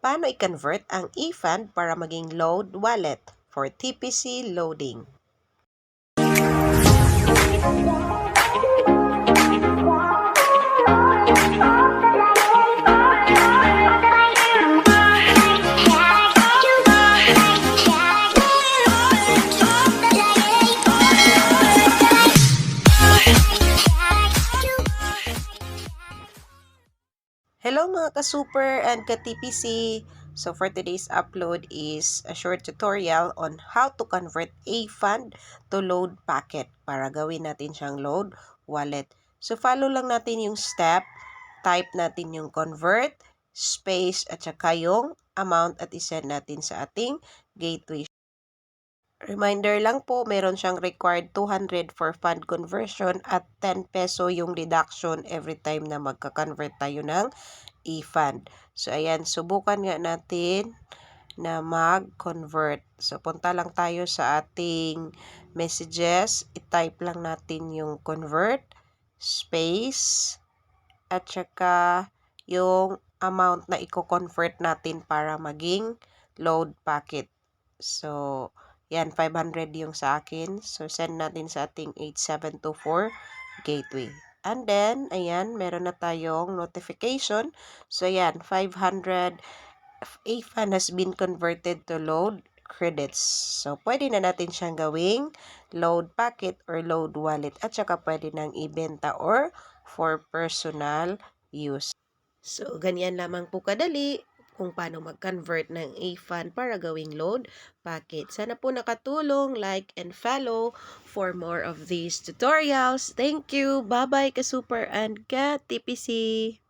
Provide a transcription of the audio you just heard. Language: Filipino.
Paano i-convert ang eFund para maging load wallet for TPC loading? Hello mga ka-super and ka-TPC! So for today's upload is a short tutorial on how to convert a fund to load packet para gawin natin siyang load wallet. So follow lang natin yung step, type natin yung convert, space at saka yung amount at isend natin sa ating gateway. Reminder lang po, meron siyang required 200 for fund conversion at 10 peso yung reduction every time na magka-convert tayo ng eFund. So, ayan, subukan nga natin na mag-convert. So, punta lang tayo sa ating messages. I-type lang natin yung convert, space, at saka yung amount na i-convert natin para maging load packet. So, yan, 500 yung sa akin. So, send natin sa ating 8724 gateway. And then, ayan, meron na tayong notification. So, ayan, 500 eFund has been converted to load credits. So, pwede na natin siyang gawing load packet or load wallet at saka pwede nang ibenta or for personal use. So, ganyan lamang po kadali kung paano mag-convert ng eFund para gawing load packet. Sana po nakatulong, like and follow for more of these tutorials. Thank you! Bye-bye ka-super and ka-TPC!